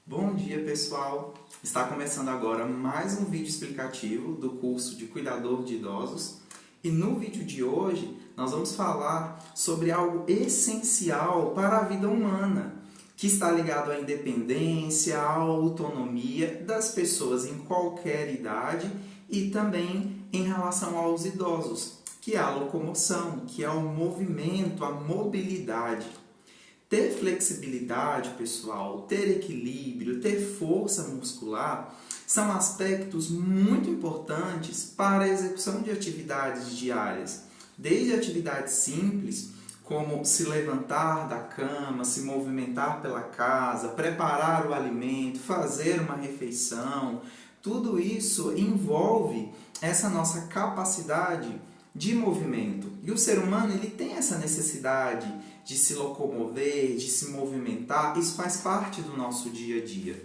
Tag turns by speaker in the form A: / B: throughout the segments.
A: Bom dia, pessoal! Está começando agora mais um vídeo explicativo do curso de Cuidador de Idosos. E no vídeo de hoje nós vamos falar sobre algo essencial para a vida humana, que está ligado à independência, à autonomia das pessoas em qualquer idade e também em relação aos idosos, que é a locomoção, que é o movimento, a mobilidade. Ter flexibilidade, pessoal, ter equilíbrio, ter força muscular são aspectos muito importantes para a execução de atividades diárias, desde atividades simples, como se levantar da cama, se movimentar pela casa, preparar o alimento, fazer uma refeição. Tudo isso envolve essa nossa capacidade de movimento. E o ser humano ele tem essa necessidade de se locomover, de se movimentar. Isso faz parte do nosso dia a dia.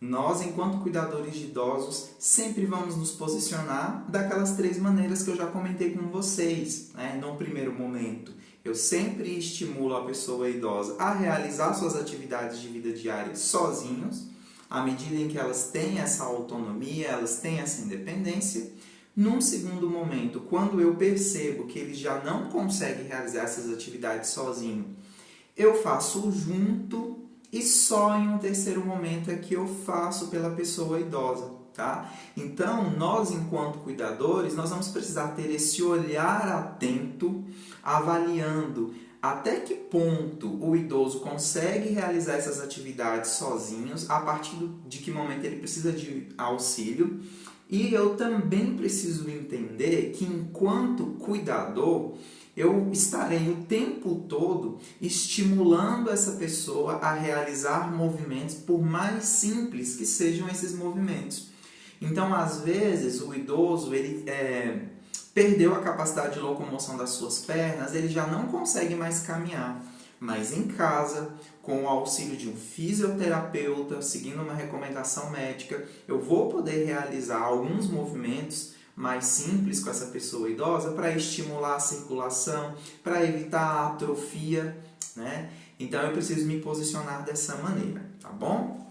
A: Nós, enquanto cuidadores de idosos, sempre vamos nos posicionar daquelas 3 maneiras que eu já comentei com vocês, né? No primeiro momento, eu sempre estimulo a pessoa idosa a realizar suas atividades de vida diária sozinhos, à medida em que elas têm essa autonomia, elas têm essa independência. Num segundo momento, quando eu percebo que ele já não consegue realizar essas atividades sozinho, eu faço junto e só em um terceiro momento é que eu faço pela pessoa idosa, tá? Então, nós enquanto cuidadores, nós vamos precisar ter esse olhar atento, avaliando até que ponto o idoso consegue realizar essas atividades sozinhos, a partir de que momento ele precisa de auxílio. E eu também preciso entender que, enquanto cuidador, eu estarei o tempo todo estimulando essa pessoa a realizar movimentos, por mais simples que sejam esses movimentos. Então, às vezes, o idoso ele perdeu a capacidade de locomoção das suas pernas, ele já não consegue mais caminhar. Mas em casa, com o auxílio de um fisioterapeuta, seguindo uma recomendação médica, eu vou poder realizar alguns movimentos mais simples com essa pessoa idosa para estimular a circulação, para evitar a atrofia, né? Então eu preciso me posicionar dessa maneira, tá bom?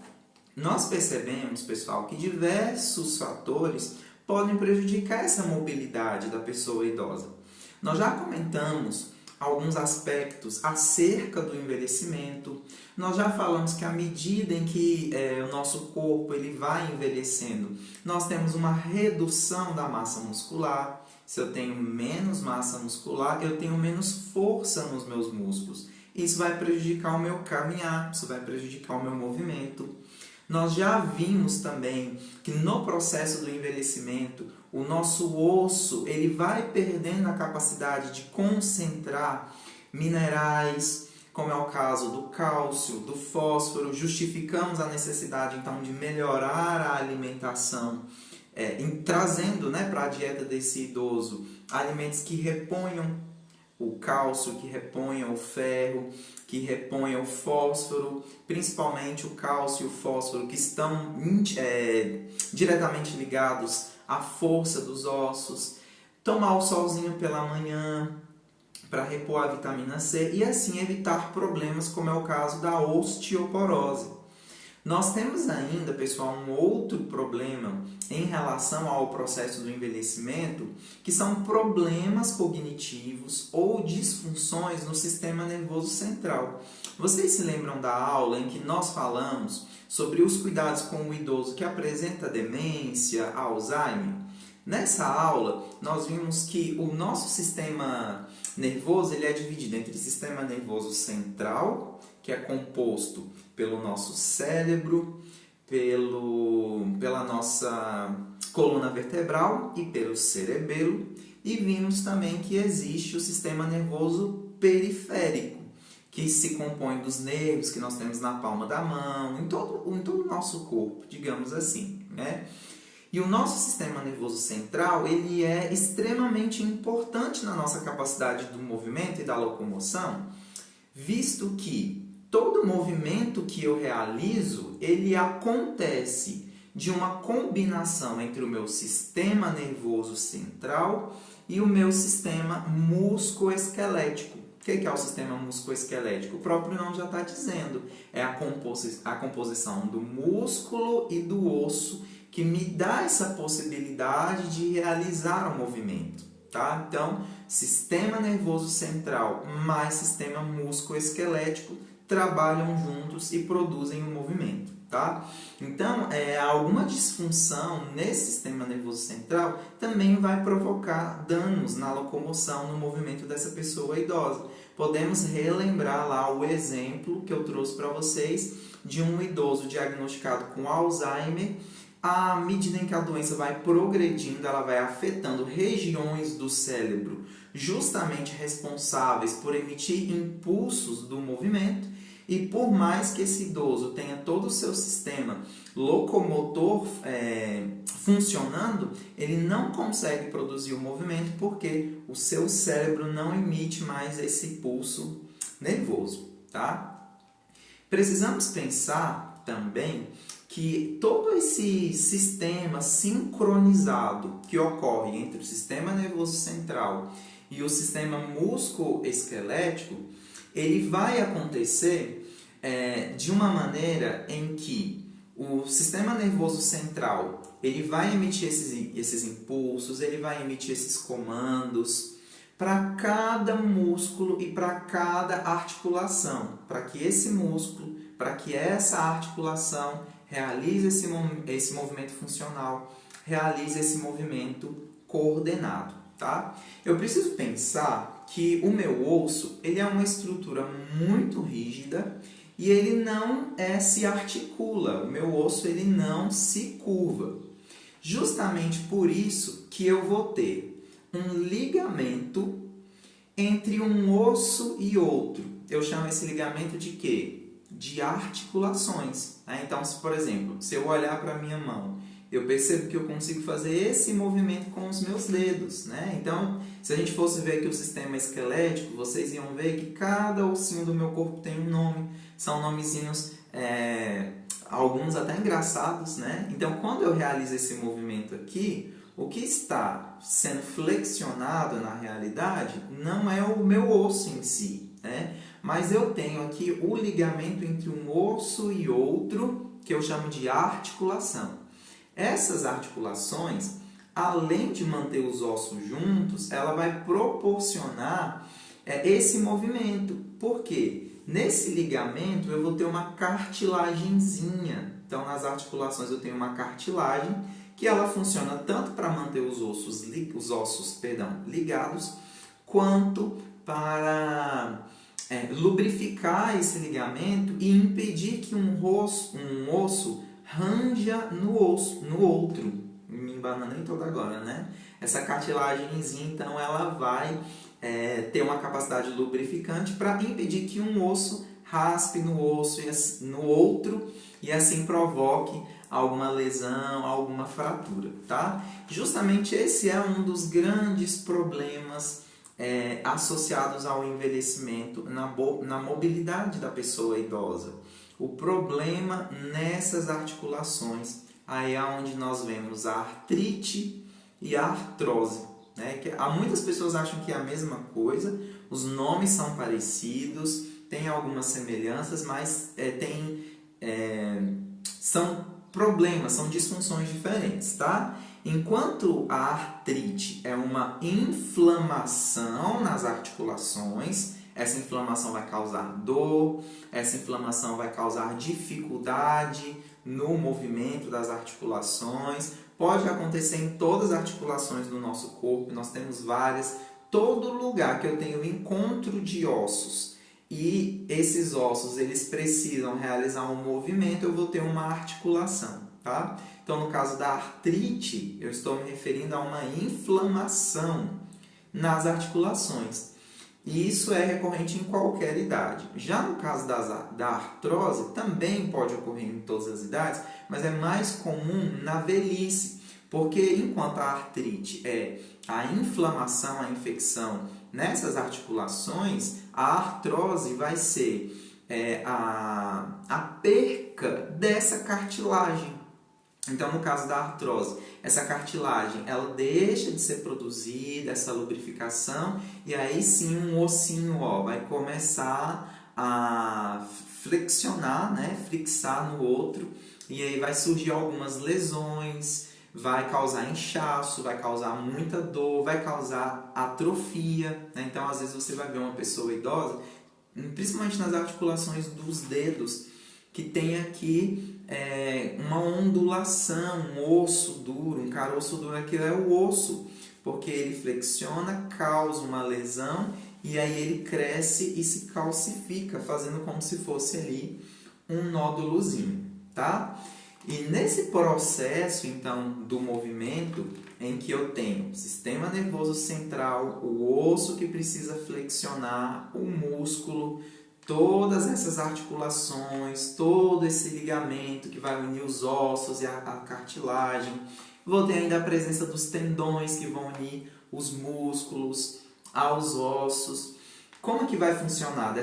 A: Nós percebemos, pessoal, que diversos fatores podem prejudicar essa mobilidade da pessoa idosa. Nós já comentamos alguns aspectos acerca do envelhecimento. Nós já falamos que à medida em que o nosso corpo ele vai envelhecendo, nós temos uma redução da massa muscular. Se eu tenho menos massa muscular, eu tenho menos força nos meus músculos. Isso vai prejudicar o meu caminhar, isso vai prejudicar o meu movimento. Nós já vimos também que no processo do envelhecimento, o nosso osso ele vai perdendo a capacidade de concentrar minerais, como é o caso do cálcio, do fósforo. Justificamos a necessidade, então, de melhorar a alimentação, trazendo, né, para a dieta desse idoso alimentos que reponham o cálcio, que reponham o ferro, que reponham o fósforo, principalmente o cálcio e o fósforo, que estão diretamente ligados à força dos ossos. Tomar o solzinho pela manhã para repor a vitamina C e assim evitar problemas como é o caso da osteoporose. Nós temos ainda, pessoal, um outro problema em relação ao processo do envelhecimento, que são problemas cognitivos ou disfunções no sistema nervoso central. Vocês se lembram da aula em que nós falamos sobre os cuidados com o idoso que apresenta demência, Alzheimer? Nessa aula, nós vimos que o nosso sistema nervoso ele é dividido entre sistema nervoso central, que é composto pelo nosso cérebro, pela nossa coluna vertebral e pelo cerebelo. E vimos também que existe o sistema nervoso periférico, que se compõe dos nervos que nós temos na palma da mão, em todo o nosso corpo, digamos assim, né? E o nosso sistema nervoso central ele é extremamente importante na nossa capacidade do movimento e da locomoção, visto que todo movimento que eu realizo, ele acontece de uma combinação entre o meu sistema nervoso central e o meu sistema musculoesquelético. O que é o sistema musculoesquelético? O próprio nome já está dizendo. É a composição do músculo e do osso que me dá essa possibilidade de realizar o movimento. Tá? Então, sistema nervoso central mais sistema musculoesquelético trabalham juntos e produzem o movimento. Tá? Então, alguma disfunção nesse sistema nervoso central também vai provocar danos na locomoção, no movimento dessa pessoa idosa. Podemos relembrar lá o exemplo que eu trouxe para vocês de um idoso diagnosticado com Alzheimer. À medida em que a doença vai progredindo, ela vai afetando regiões do cérebro justamente responsáveis por emitir impulsos do movimento. E por mais que esse idoso tenha todo o seu sistema locomotor funcionando, ele não consegue produzir o movimento porque o seu cérebro não emite mais esse pulso nervoso. Tá? Precisamos pensar também que todo esse sistema sincronizado que ocorre entre o sistema nervoso central e o sistema musculoesquelético, ele vai acontecer de uma maneira em que o sistema nervoso central ele vai emitir esses impulsos, ele vai emitir esses comandos para cada músculo e para cada articulação, para que esse músculo, para que essa articulação realize esse movimento funcional, realize esse movimento coordenado. Tá? Eu preciso pensar que o meu osso ele é uma estrutura muito rígida e ele não se articula. O meu osso ele não se curva. Justamente por isso que eu vou ter um ligamento entre um osso e outro. Eu chamo esse ligamento de quê? De articulações. Então, por exemplo, se eu olhar para a minha mão, eu percebo que eu consigo fazer esse movimento com os meus dedos. Então, se a gente fosse ver aqui o sistema esquelético, vocês iam ver que cada ossinho do meu corpo tem um nome. São nomezinhos, alguns até engraçados. Então, quando eu realizo esse movimento aqui, o que está sendo flexionado na realidade não é o meu osso em si, mas eu tenho aqui o ligamento entre um osso e outro, que eu chamo de articulação. Essas articulações, além de manter os ossos juntos, ela vai proporcionar esse movimento. Por quê? Nesse ligamento eu vou ter uma cartilagenzinha. Então, nas articulações eu tenho uma cartilagem que ela funciona tanto para manter os ossos ligados, quanto para lubrificar esse ligamento e impedir que um osso ranja no outro. Me embananei toda agora, Essa cartilagemzinha, então, ela vai ter uma capacidade lubrificante para impedir que um osso raspe no outro e assim provoque alguma lesão, alguma fratura, tá? Justamente esse é um dos grandes problemas associados ao envelhecimento na mobilidade da pessoa idosa. O problema nessas articulações, aí é onde nós vemos a artrite e a artrose. Muitas pessoas acham que é a mesma coisa, os nomes são parecidos, tem algumas semelhanças, mas são problemas, são disfunções diferentes, tá? Enquanto a artrite é uma inflamação nas articulações, essa inflamação vai causar dor, essa inflamação vai causar dificuldade no movimento das articulações. Pode acontecer em todas as articulações do nosso corpo, nós temos várias. Todo lugar que eu tenho encontro de ossos e esses ossos eles precisam realizar um movimento, eu vou ter uma articulação, tá? Então, no caso da artrite, eu estou me referindo a uma inflamação nas articulações. E isso é recorrente em qualquer idade. Já no caso da artrose, também pode ocorrer em todas as idades, mas é mais comum na velhice, porque enquanto a artrite é a inflamação, a infecção nessas articulações, a artrose vai ser a perca dessa cartilagem. Então, no caso da artrose, essa cartilagem, ela deixa de ser produzida, essa lubrificação, e aí sim um ossinho, ó, vai começar a flexionar, né, fixar no outro, e aí vai surgir algumas lesões, vai causar inchaço, vai causar muita dor, vai causar atrofia, né? Então, às vezes você vai ver uma pessoa idosa, principalmente nas articulações dos dedos, que tem aqui uma ondulação, um osso duro, um caroço duro, aquilo é o osso, porque ele flexiona, causa uma lesão e aí ele cresce e se calcifica, fazendo como se fosse ali um nódulozinho, tá? E nesse processo, então, do movimento, em que eu tenho o sistema nervoso central, o osso que precisa flexionar, o músculo, todas essas articulações, todo esse ligamento que vai unir os ossos e a cartilagem. Vou ter ainda a presença dos tendões que vão unir os músculos aos ossos. Como que vai funcionar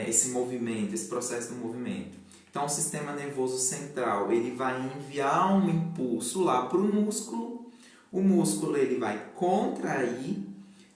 A: esse movimento, esse processo do movimento? Então, o sistema nervoso central ele vai enviar um impulso lá para o músculo ele vai contrair,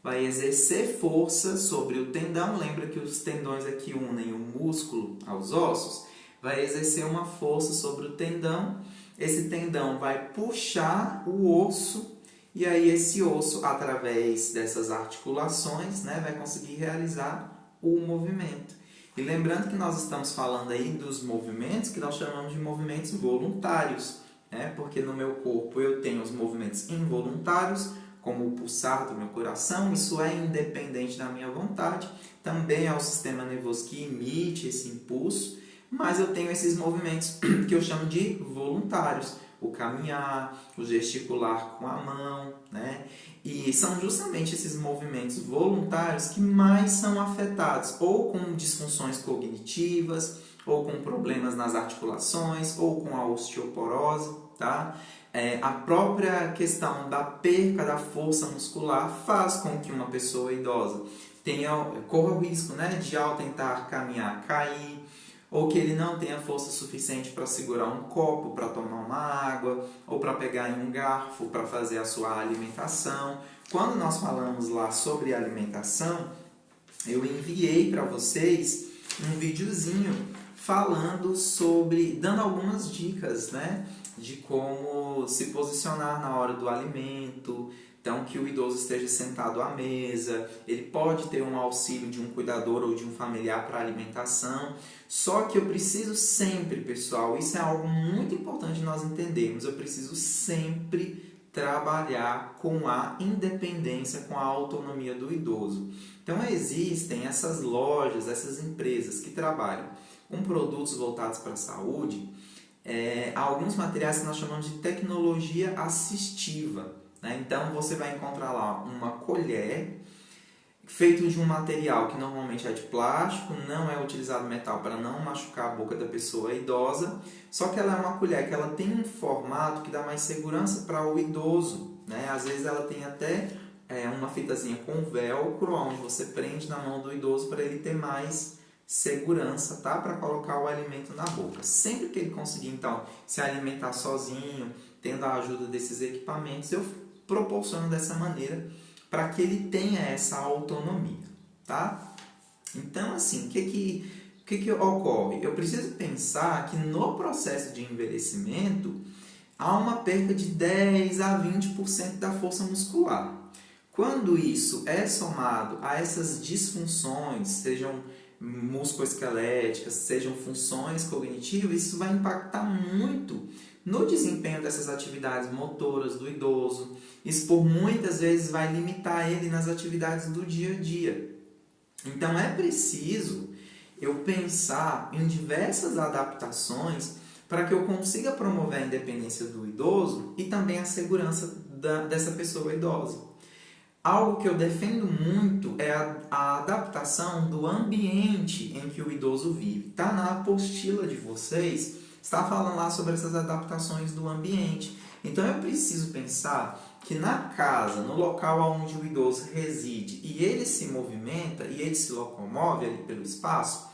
A: vai exercer força sobre o tendão, lembra que os tendões aqui unem o músculo aos ossos, vai exercer uma força sobre o tendão, esse tendão vai puxar o osso, e aí esse osso, através dessas articulações, né, vai conseguir realizar o movimento. E lembrando que nós estamos falando aí dos movimentos que nós chamamos de movimentos voluntários, né? Porque no meu corpo eu tenho os movimentos involuntários, como o pulsar do meu coração, isso é independente da minha vontade, também é o sistema nervoso que emite esse impulso, mas eu tenho esses movimentos que eu chamo de voluntários, o caminhar, o gesticular com a mão, né? E são justamente esses movimentos voluntários que mais são afetados, ou com disfunções cognitivas, ou com problemas nas articulações, ou com a osteoporose, tá? A própria questão da perca da força muscular faz com que uma pessoa idosa corra o risco, né, de ao tentar caminhar, cair, ou que ele não tenha força suficiente para segurar um copo, para tomar uma água, ou para pegar em um garfo para fazer a sua alimentação. Quando nós falamos lá sobre alimentação, eu enviei para vocês um videozinho dando algumas dicas, né, de como se posicionar na hora do alimento. Então, que o idoso esteja sentado à mesa, ele pode ter um auxílio de um cuidador ou de um familiar para alimentação. Só que eu preciso sempre, pessoal, isso é algo muito importante nós entendermos, eu preciso sempre trabalhar com a independência, com a autonomia do idoso. Então, existem essas lojas, essas empresas que trabalham com produtos voltados para a saúde, alguns materiais que nós chamamos de tecnologia assistiva. Então, você vai encontrar lá uma colher feito de um material que normalmente é de plástico, não é utilizado metal para não machucar a boca da pessoa idosa, só que ela é uma colher que ela tem um formato que dá mais segurança para o idoso, né? Às vezes ela tem até uma fitazinha com velcro, onde você prende na mão do idoso para ele ter mais segurança, tá? Para colocar o alimento na boca. Sempre que ele conseguir, então, se alimentar sozinho, tendo a ajuda desses equipamentos, eu proporciono dessa maneira para que ele tenha essa autonomia, tá? Então, assim, o que ocorre? Eu preciso pensar que no processo de envelhecimento há uma perda de 10 a 20% da força muscular. Quando isso é somado a essas disfunções, sejam musculoesqueléticas, sejam funções cognitivas, isso vai impactar muito no desempenho dessas atividades motoras do idoso. Isso por muitas vezes vai limitar ele nas atividades do dia a dia. Então é preciso eu pensar em diversas adaptações para que eu consiga promover a independência do idoso e também a segurança dessa pessoa idosa. Algo que eu defendo muito é a adaptação do ambiente em que o idoso vive. Está na apostila de vocês, está falando lá sobre essas adaptações do ambiente. Então eu preciso pensar que na casa, no local onde o idoso reside, e ele se movimenta, e ele se locomove ali pelo espaço,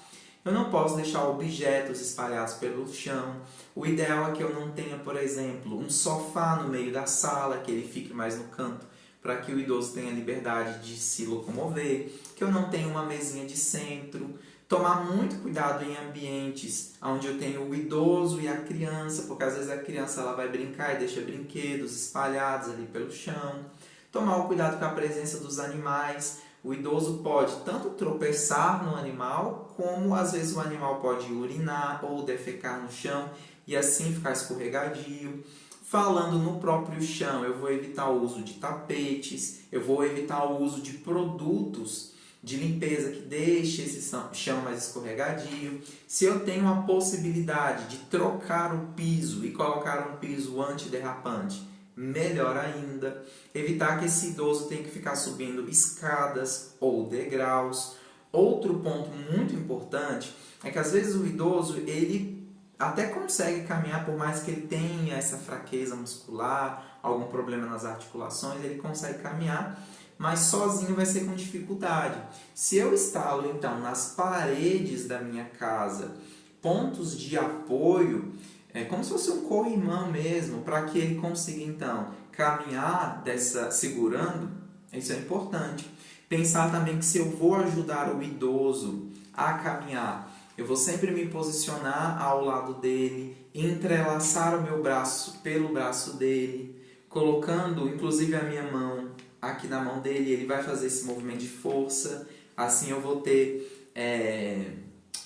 A: Eu não posso deixar objetos espalhados pelo chão. O ideal é que eu não tenha, por exemplo, um sofá no meio da sala, que ele fique mais no canto, para que o idoso tenha liberdade de se locomover, que eu não tenha uma mesinha de centro. Tomar muito cuidado em ambientes onde eu tenho o idoso e a criança, porque às vezes a criança ela vai brincar e deixa brinquedos espalhados ali pelo chão. Tomar o cuidado com a presença dos animais. O idoso pode tanto tropeçar no animal, como às vezes o animal pode urinar ou defecar no chão e assim ficar escorregadio. Falando no próprio chão, eu vou evitar o uso de tapetes, eu vou evitar o uso de produtos de limpeza que deixe esse chão mais escorregadio. Se eu tenho a possibilidade de trocar o piso e colocar um piso antiderrapante, melhor ainda. Evitar que esse idoso tenha que ficar subindo escadas ou degraus. Outro ponto muito importante é que às vezes o idoso ele até consegue caminhar, por mais que ele tenha essa fraqueza muscular, algum problema nas articulações, ele consegue caminhar, mas sozinho vai ser com dificuldade. Se eu instalo então nas paredes da minha casa pontos de apoio, é como se fosse um corrimão mesmo, para que ele consiga então caminhar segurando, isso é importante. Pensar também que se eu vou ajudar o idoso a caminhar, eu vou sempre me posicionar ao lado dele, entrelaçar o meu braço pelo braço dele, colocando inclusive a minha mão aqui na mão dele, ele vai fazer esse movimento de força, assim eu vou ter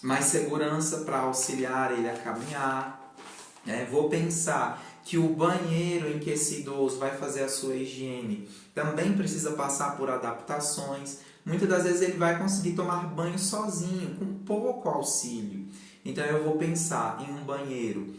A: mais segurança para auxiliar ele a caminhar. Vou pensar que o banheiro em que esse idoso vai fazer a sua higiene também precisa passar por adaptações. Muitas das vezes ele vai conseguir tomar banho sozinho, com pouco auxílio. Então eu vou pensar em um banheiro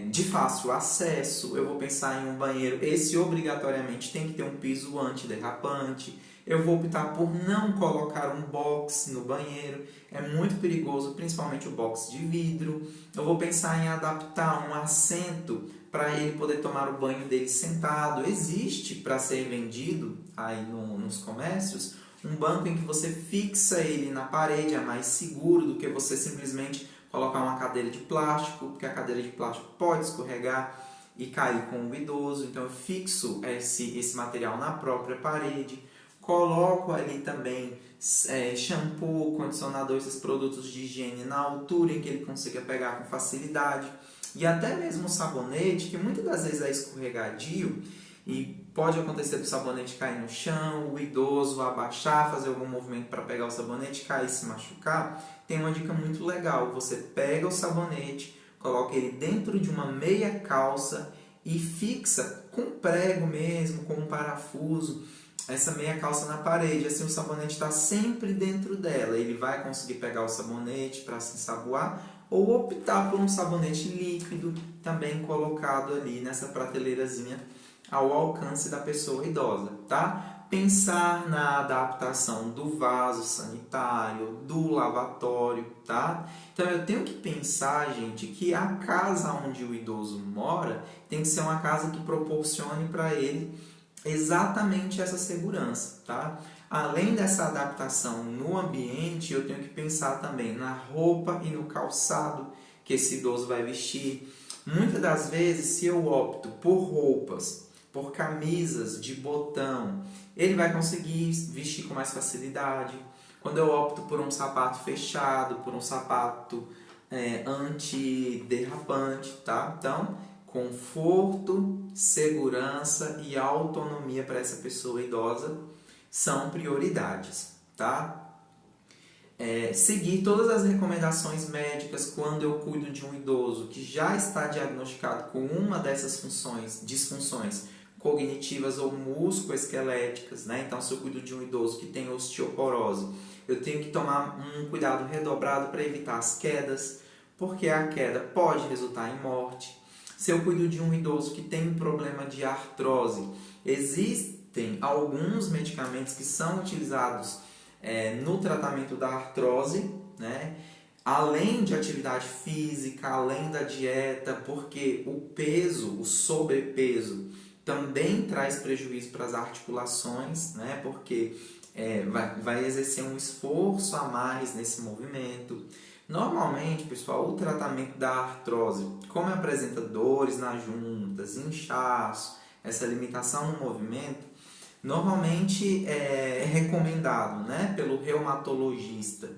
A: de fácil acesso, eu vou pensar em um banheiro, esse obrigatoriamente tem que ter um piso antiderrapante. Eu vou optar por não colocar um box no banheiro, é muito perigoso, principalmente o box de vidro. Eu vou pensar em adaptar um assento para ele poder tomar o banho dele sentado. Existe para ser vendido aí nos comércios um banco em que você fixa ele na parede, é mais seguro do que você simplesmente colocar uma cadeira de plástico, porque a cadeira de plástico pode escorregar e cair com o idoso. Então eu fixo esse material na própria parede. Coloco ali também shampoo, condicionador, esses produtos de higiene na altura em que ele consiga pegar com facilidade. E até mesmo o sabonete, que muitas das vezes é escorregadio e pode acontecer do sabonete cair no chão, o idoso abaixar, fazer algum movimento para pegar o sabonete, cair e se machucar. Tem uma dica muito legal: você pega o sabonete, coloca ele dentro de uma meia calça e fixa com prego mesmo, com um parafuso, essa meia calça na parede. Assim o sabonete está sempre dentro dela, ele vai conseguir pegar o sabonete para se ensaboar, ou optar por um sabonete líquido também colocado ali nessa prateleirazinha ao alcance da pessoa idosa, tá? Pensar na adaptação do vaso sanitário, do lavatório, tá? Então eu tenho que pensar, gente, que a casa onde o idoso mora tem que ser uma casa que proporcione para ele exatamente essa segurança, tá? Além dessa adaptação no ambiente, eu tenho que pensar também na roupa e no calçado que esse idoso vai vestir. Muitas das vezes, se eu opto por roupas, por camisas de botão, ele vai conseguir vestir com mais facilidade. Quando eu opto por um sapato fechado, por um sapato antiderrapante, tá? Então, conforto, segurança e autonomia para essa pessoa idosa são prioridades, tá? Seguir todas as recomendações médicas quando eu cuido de um idoso que já está diagnosticado com uma dessas disfunções cognitivas ou musculoesqueléticas, né? Então, se eu cuido de um idoso que tem osteoporose, eu tenho que tomar um cuidado redobrado para evitar as quedas, porque a queda pode resultar em morte. Se eu cuido de um idoso que tem um problema de artrose, existem alguns medicamentos que são utilizados no tratamento da artrose, né? Além de atividade física, além da dieta, porque o peso, o sobrepeso, também traz prejuízo para as articulações, né? Porque vai exercer um esforço a mais nesse movimento. Normalmente, pessoal, o tratamento da artrose, como apresenta dores nas juntas, inchaço, essa limitação no movimento, normalmente é recomendado, né, pelo reumatologista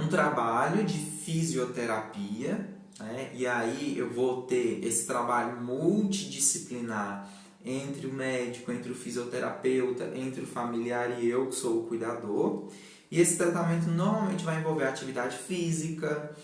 A: um trabalho de fisioterapia, né, e aí eu vou ter esse trabalho multidisciplinar entre o médico, entre o fisioterapeuta, entre o familiar e eu, que sou o cuidador. E esse tratamento normalmente vai envolver atividade física,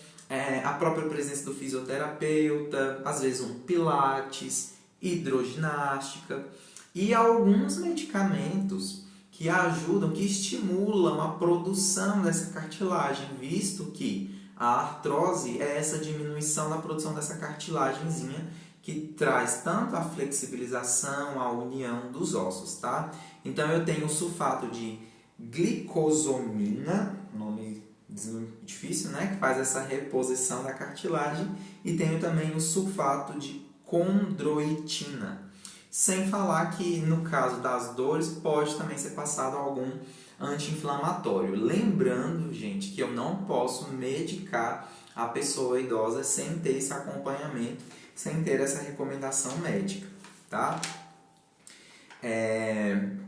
A: a própria presença do fisioterapeuta, às vezes um pilates, hidroginástica e alguns medicamentos que ajudam, que estimulam a produção dessa cartilagem, visto que a artrose é essa diminuição da produção dessa cartilagemzinha que traz tanto a flexibilização, a união dos ossos, tá? Então eu tenho o sulfato de glicosomina, nome difícil, né? Que faz essa reposição da cartilagem, e tenho também o sulfato de condroitina. Sem falar que no caso das dores pode também ser passado algum anti-inflamatório. Lembrando, gente, que eu não posso medicar a pessoa idosa sem ter esse acompanhamento, sem ter essa recomendação médica, tá?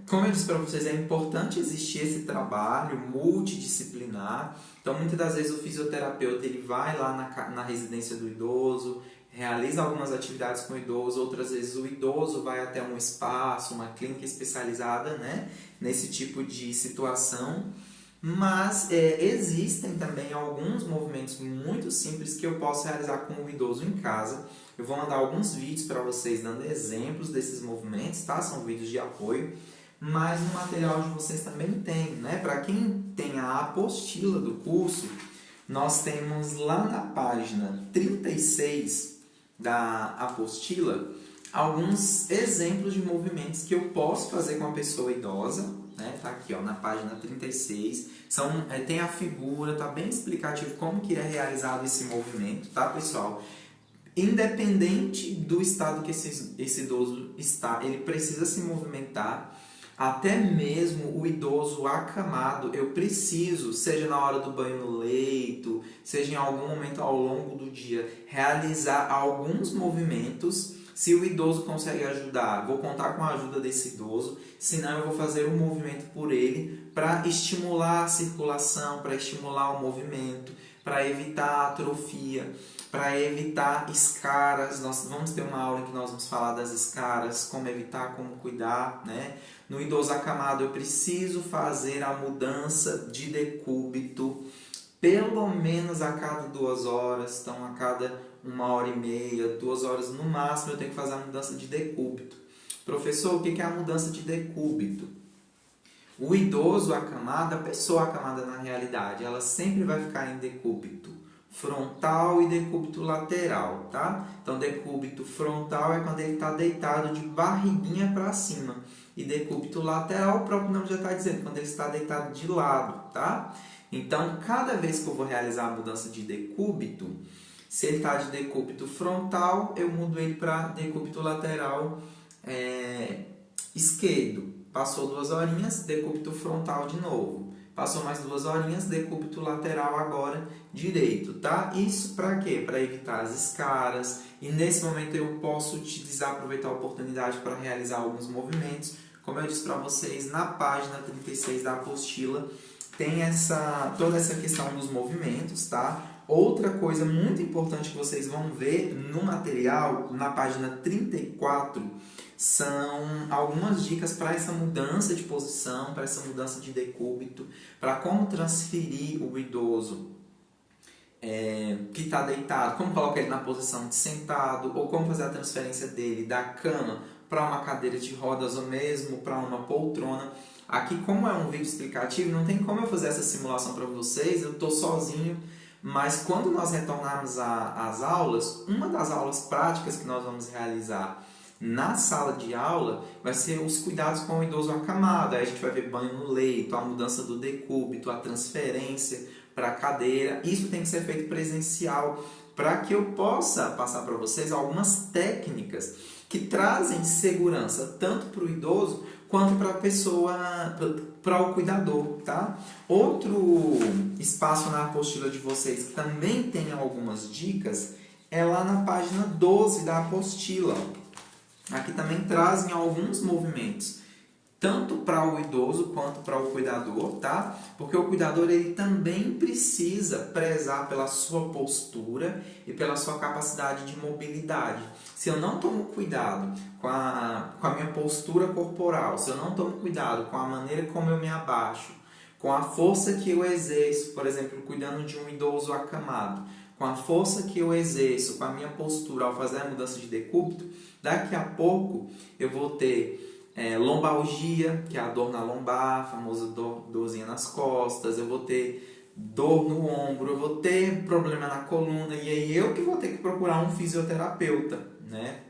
A: Como eu disse para vocês, é importante existir esse trabalho multidisciplinar. Então, muitas das vezes o fisioterapeuta ele vai lá na residência do idoso, realiza algumas atividades com o idoso, outras vezes o idoso vai até um espaço, uma clínica especializada, né, nesse tipo de situação. Mas existem também alguns movimentos muito simples que eu posso realizar com o idoso em casa. Eu vou mandar alguns vídeos para vocês dando exemplos desses movimentos, tá? São vídeos de apoio, mas no material de vocês também tem, né? Para quem tem a apostila do curso, nós temos lá na página 36 da apostila alguns exemplos de movimentos que eu posso fazer com a pessoa idosa, né? Tá aqui, ó, na página 36. Tem a figura, tá bem explicativo como que é realizado esse movimento, tá, pessoal? Independente do estado que esse idoso está, ele precisa se movimentar. Até mesmo o idoso acamado, eu preciso, seja na hora do banho no leito, seja em algum momento ao longo do dia, realizar alguns movimentos. Se o idoso consegue ajudar, vou contar com a ajuda desse idoso, senão eu vou fazer um movimento por ele para estimular a circulação, para estimular o movimento, para evitar a atrofia, para evitar escaras. Nós vamos ter uma aula em que nós vamos falar das escaras, como evitar, como cuidar, né? No idoso acamado eu preciso fazer a mudança de decúbito pelo menos a cada 2 horas, então a cada 1h30, 2 horas no máximo eu tenho que fazer a mudança de decúbito. Professor, o que é a mudança de decúbito? O idoso acamado, a pessoa acamada na realidade, ela sempre vai ficar em decúbito frontal e decúbito lateral, tá? Então, decúbito frontal é quando ele está deitado de barriguinha para cima. E decúbito lateral, o próprio nome já está dizendo, quando ele está deitado de lado, tá? Então, cada vez que eu vou realizar a mudança de decúbito, se ele está de decúbito frontal, eu mudo ele para decúbito lateral esquerdo. Passou 2 horinhas, decúbito frontal de novo. Passou mais 2 horinhas, decúbito lateral agora direito, tá? Isso para quê? Para evitar as escaras. E nesse momento eu posso utilizar, aproveitar a oportunidade para realizar alguns movimentos. Como eu disse para vocês, na página 36 da apostila tem toda essa questão dos movimentos, tá? Outra coisa muito importante que vocês vão ver no material, na página 34, são algumas dicas para essa mudança de posição, para essa mudança de decúbito, para como transferir o idoso que está deitado, como colocar ele na posição de sentado, ou como fazer a transferência dele da cama para uma cadeira de rodas ou mesmo para uma poltrona. Aqui, como é um vídeo explicativo, não tem como eu fazer essa simulação para vocês, eu estou sozinho, mas quando nós retornarmos às aulas, uma das aulas práticas que nós vamos realizar na sala de aula vai ser os cuidados com o idoso acamado. Aí a gente vai ver banho no leito, a mudança do decúbito, a transferência para a cadeira. Isso tem que ser feito presencial para que eu possa passar para vocês algumas técnicas que trazem segurança tanto para o idoso quanto para a pessoa, para o cuidador, tá? Outro espaço na apostila de vocês que também tem algumas dicas é lá na página 12 da apostila. Aqui também trazem alguns movimentos, tanto para o idoso quanto para o cuidador, tá? Porque o cuidador ele também precisa prezar pela sua postura e pela sua capacidade de mobilidade. Se eu não tomo cuidado com a minha postura corporal, se eu não tomo cuidado com a maneira como eu me abaixo, com a força que eu exerço, por exemplo, cuidando de um idoso acamado, com a força que eu exerço, com a minha postura ao fazer a mudança de decúbito, daqui a pouco eu vou ter lombalgia, que é a dor na lombar, a famosa dorzinha nas costas, eu vou ter dor no ombro, eu vou ter problema na coluna, e aí eu que vou ter que procurar um fisioterapeuta, né?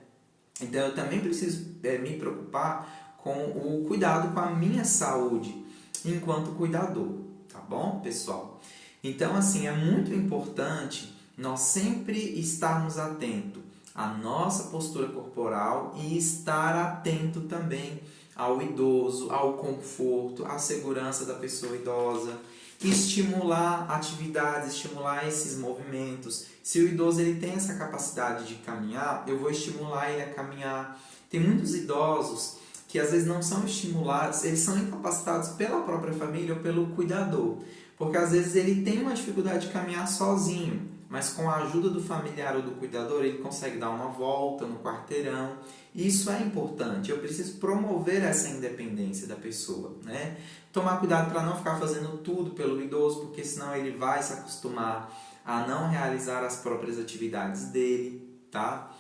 A: Então eu também preciso me preocupar com o cuidado com a minha saúde enquanto cuidador, tá bom, pessoal? Então, assim, é muito importante nós sempre estarmos atentos à nossa postura corporal e estar atento também ao idoso, ao conforto, à segurança da pessoa idosa, estimular atividades, estimular esses movimentos. Se o idoso ele tem essa capacidade de caminhar, eu vou estimular ele a caminhar. Tem muitos idosos que às vezes não são estimulados, eles são incapacitados pela própria família ou pelo cuidador, porque às vezes ele tem uma dificuldade de caminhar sozinho, mas com a ajuda do familiar ou do cuidador ele consegue dar uma volta no quarteirão. Isso é importante, eu preciso promover essa independência da pessoa, né? Tomar cuidado para não ficar fazendo tudo pelo idoso, porque senão ele vai se acostumar a não realizar as próprias atividades dele, tá?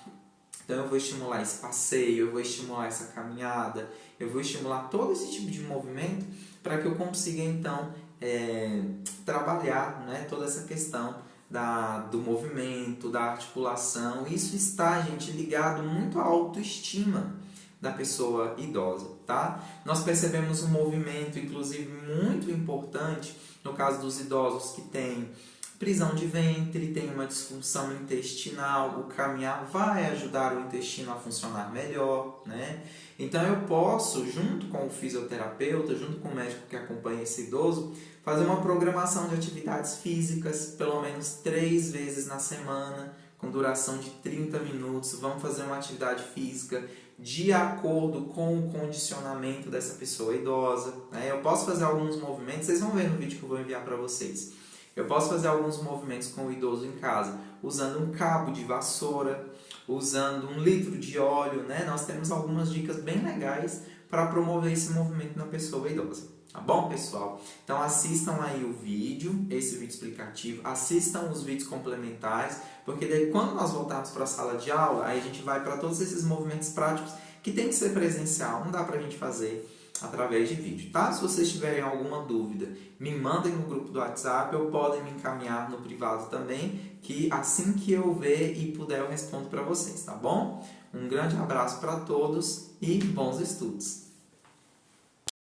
A: Então eu vou estimular esse passeio, eu vou estimular essa caminhada, eu vou estimular todo esse tipo de movimento para que eu consiga então trabalhar, né, toda essa questão do movimento, da articulação. Isso está, gente, ligado muito à autoestima da pessoa idosa, tá? Nós percebemos um movimento, inclusive, muito importante no caso dos idosos que têm prisão de ventre, tem uma disfunção intestinal. O caminhar vai ajudar o intestino a funcionar melhor, né? Então eu posso, junto com o fisioterapeuta, junto com o médico que acompanha esse idoso, fazer uma programação de atividades físicas, pelo menos 3 vezes na semana, com duração de 30 minutos. Vamos fazer uma atividade física de acordo com o condicionamento dessa pessoa idosa, né? Eu posso fazer alguns movimentos, vocês vão ver no vídeo que eu vou enviar para vocês. Eu posso fazer alguns movimentos com o idoso em casa, usando um cabo de vassoura, usando 1 litro de óleo, né? Nós temos algumas dicas bem legais para promover esse movimento na pessoa idosa. Tá bom, pessoal? Então assistam aí o vídeo, esse vídeo explicativo, assistam os vídeos complementares, porque daí quando nós voltarmos para a sala de aula, aí a gente vai para todos esses movimentos práticos que tem que ser presencial, não dá para a gente fazer através de vídeo, tá? Se vocês tiverem alguma dúvida, me mandem no grupo do WhatsApp ou podem me encaminhar no privado também, que assim que eu ver e puder eu respondo para vocês, tá bom? Um grande abraço para todos e bons estudos!